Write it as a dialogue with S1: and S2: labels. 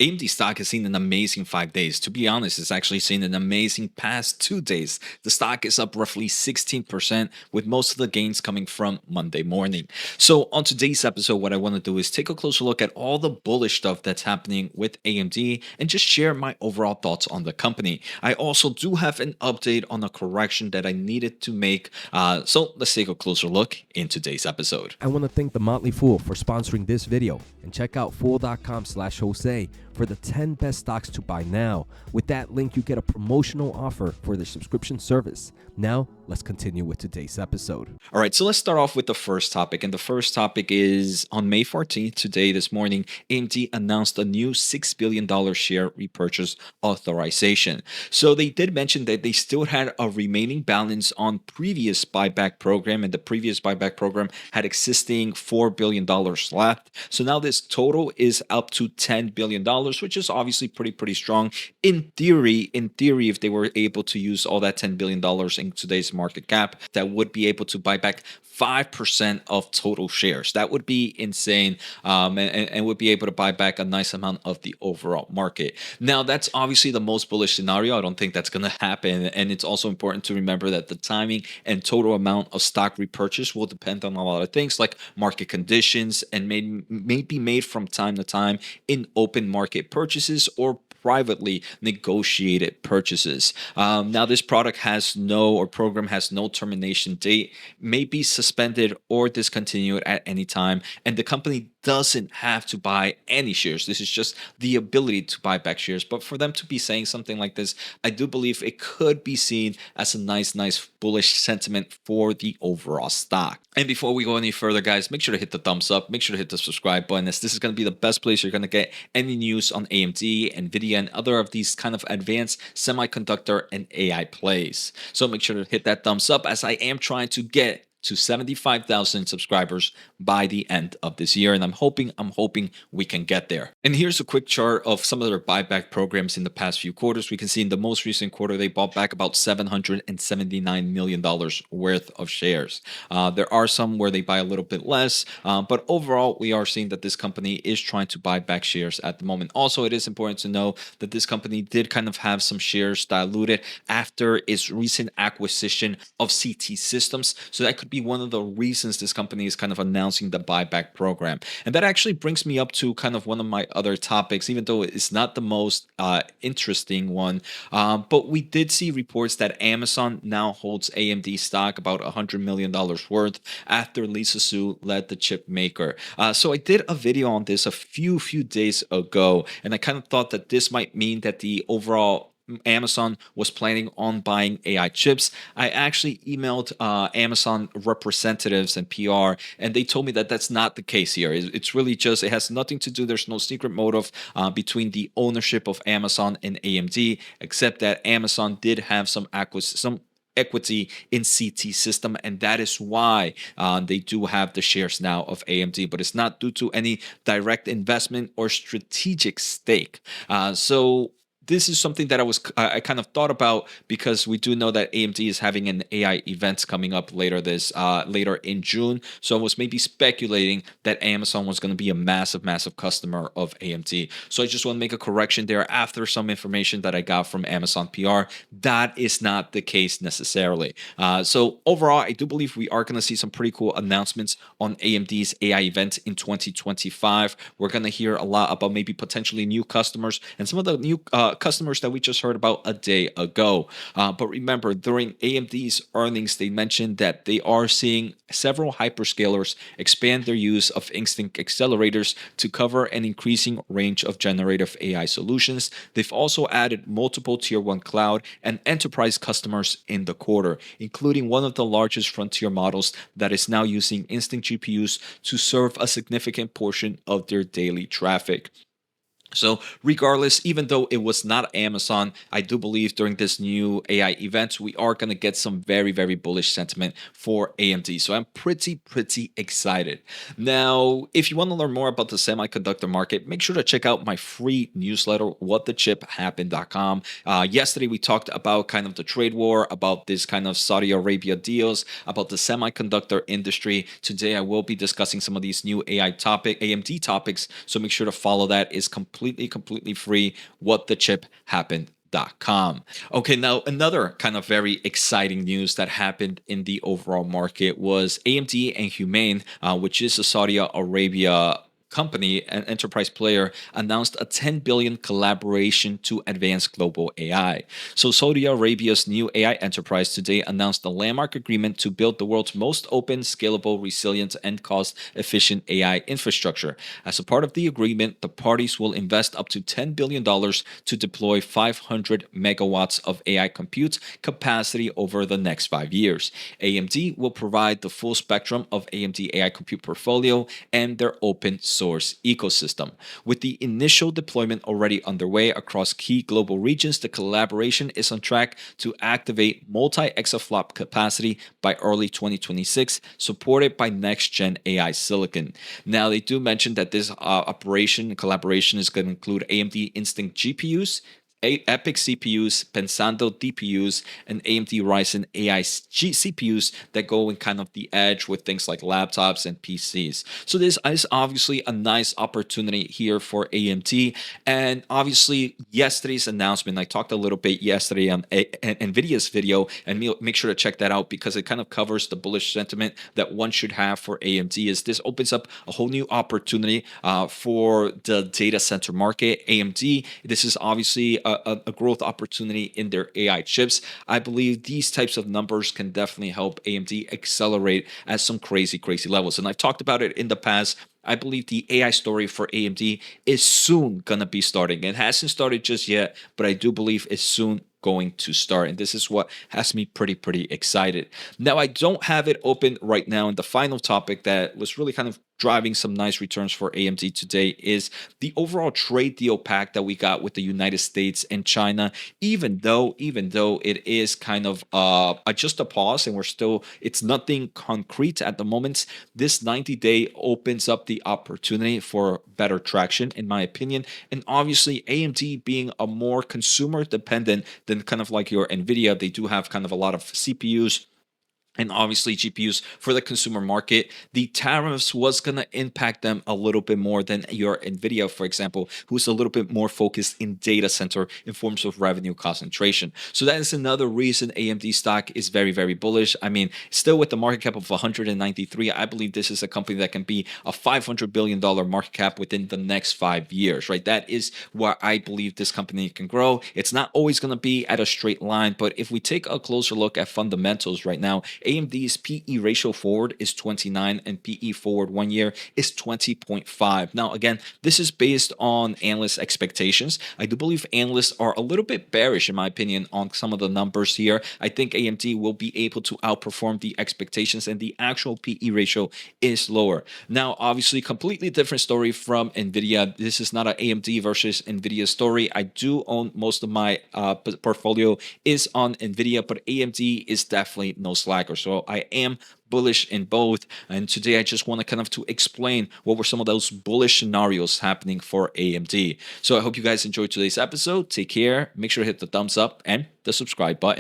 S1: AMD stock has seen an amazing 5 days. To be honest, it's actually seen an amazing past 2 days. The stock is up roughly 16%, with most of the gains coming from Monday morning. So, on today's episode, what I want to do is take a closer look at all the bullish stuff that's happening with AMD and just share my overall thoughts on the company. I also do have an update on a correction that I needed to make. So, let's take a closer look in today's episode.
S2: I want to thank the Motley Fool for sponsoring this video, and check out fool.com/Jose for the 10 best stocks to buy now. With that link, you get a promotional offer for the subscription service. Now, let's continue with today's episode.
S1: All right, so let's start off with the first topic. And the first topic is on May 14th, today, this morning, AMD announced a new $6 billion share repurchase authorization. So they did mention that they still had a remaining balance on previous buyback program, and the previous buyback program had existing $4 billion left. So now this total is up to $10 billion, which is obviously pretty strong. In theory, if they were able to use all that $10 billion in today's market cap, that would be able to buy back 5% of total shares. That would be insane, and would be able to buy back a nice amount of the overall market. Now, that's obviously the most bullish scenario. I don't think that's going to happen. And it's also important to remember that the timing and total amount of stock repurchase will depend on a lot of things like market conditions, and may be made from time to time in open market purchases or privately negotiated purchases. Now, this product has program has no termination date, may be suspended or discontinued at any time, and the company doesn't have to buy any shares. This is just the ability to buy back shares. But for them to be saying something like this, I do believe it could be seen as a nice bullish sentiment for the overall stock. And before we go any further, guys, make sure to hit the thumbs up, make sure to hit the subscribe button, as this is going to be the best place you're going to get any news on AMD, NVIDIA, and other of these kind of advanced semiconductor and AI plays. So make sure to hit that thumbs up, as I am trying to get to 75,000 subscribers by the end of this year, and I'm hoping we can get there. And here's a quick chart of some of their buyback programs in the past few quarters. We can see in the most recent quarter they bought back about $779 million worth of shares. There are some where they buy a little bit less, but overall we are seeing that this company is trying to buy back shares at the moment. Also, it is important to know that this company did kind of have some shares diluted after its recent acquisition of CT Systems, so that could be one of the reasons this company is kind of announcing the buyback program. And that actually brings me up to kind of one of my other topics, even though it's not the most interesting one. But we did see reports that Amazon now holds AMD stock about $100 million worth after Lisa Su led the chip maker. So I did a video on this a few days ago, and I kind of thought that this might mean that the overall Amazon was planning on buying AI chips. I actually emailed Amazon representatives and PR, and they told me that that's not the case here. It's really just, it has nothing to do, there's no secret motive between the ownership of Amazon and AMD, except that Amazon did have some equity in CT System, and that is why they do have the shares now of AMD, but it's not due to any direct investment or strategic stake. So this is something that I kind of thought about, because we do know that AMD is having an AI event coming up later in June. So I was maybe speculating that Amazon was going to be a massive customer of AMD. So I just want to make a correction there after some information that I got from Amazon PR. That is not the case necessarily. So overall, I do believe we are going to see some pretty cool announcements on AMD's AI event in 2025. We're going to hear a lot about maybe potentially new customers and some of the new customers that we just heard about a day ago. But remember, during AMD's earnings, they mentioned that they are seeing several hyperscalers expand their use of Instinct accelerators to cover an increasing range of generative AI solutions. They've also added multiple tier 1 cloud and enterprise customers in the quarter, including one of the largest frontier models that is now using Instinct GPUs to serve a significant portion of their daily traffic. So regardless, even though it was not Amazon, I do believe during this new AI event, we are going to get some very bullish sentiment for AMD. So I'm pretty excited. Now, if you want to learn more about the semiconductor market, make sure to check out my free newsletter, whatthechip.happened.com. Yesterday, we talked about kind of the trade war, about this kind of Saudi Arabia deals, about the semiconductor industry. Today, I will be discussing some of these new AMD topics. So make sure to follow that. It's completely completely free. What the chip happened.com. Okay, now another kind of very exciting news that happened in the overall market was AMD and Humain, which is a Saudi Arabia company and enterprise player, announced a 10 billion collaboration to advance global AI. So Saudi Arabia's new AI enterprise today announced a landmark agreement to build the world's most open, scalable, resilient, and cost-efficient AI infrastructure. As a part of the agreement, the parties will invest up to $10 billion to deploy 500 megawatts of AI compute capacity over the next 5 years. AMD will provide the full spectrum of AMD AI compute portfolio and their open source ecosystem. With the initial deployment already underway across key global regions, the collaboration is on track to activate multi-exaflop capacity by early 2026, supported by next-gen AI silicon. Now, they do mention that this collaboration is going to include AMD Instinct GPUs, EPIC CPUs, Pensando DPUs, and AMD Ryzen AI CPUs that go in kind of the edge with things like laptops and PCs. So this is obviously a nice opportunity here for AMD. And obviously, yesterday's announcement, I talked a little bit yesterday on NVIDIA's video, and make sure to check that out because it kind of covers the bullish sentiment that one should have for AMD. Is this opens up a whole new opportunity for the data center market. AMD, this is obviously a growth opportunity in their AI chips. I believe these types of numbers can definitely help AMD accelerate at some crazy levels. And I've talked about it in the past. I believe the AI story for AMD is soon going to be starting. It hasn't started just yet, but I do believe it's soon going to start. And this is what has me pretty excited. Now, I don't have it open right now. And the final topic that was really kind of driving some nice returns for AMD today is the overall trade deal pact that we got with the United States and China. Even though it is kind of just a pause and it's nothing concrete at the moment, this 90-day opens up the opportunity for better traction, in my opinion. And obviously, AMD being a more consumer dependent than kind of like your NVIDIA, they do have kind of a lot of CPUs and obviously GPUs for the consumer market. The tariffs was going to impact them a little bit more than your NVIDIA, for example, who's a little bit more focused in data center in forms of revenue concentration. So that is another reason AMD stock is very bullish. I mean, still with the market cap of 193, I believe this is a company that can be a $500 billion market cap within the next 5 years, right? That is where I believe this company can grow. It's not always going to be at a straight line, but if we take a closer look at fundamentals right now, AMD's PE ratio forward is 29 and PE forward 1 year is 20.5. Now, again, this is based on analyst expectations. I do believe analysts are a little bit bearish, in my opinion, on some of the numbers here. I think AMD will be able to outperform the expectations and the actual PE ratio is lower. Now, obviously, completely different story from NVIDIA. This is not an AMD versus NVIDIA story. I do own most of my portfolio is on NVIDIA, but AMD is definitely no slacker. So I am bullish in both. And today I just want to kind of to explain what were some of those bullish scenarios happening for AMD. So I hope you guys enjoyed today's episode. Take care. Make sure to hit the thumbs up and the subscribe button.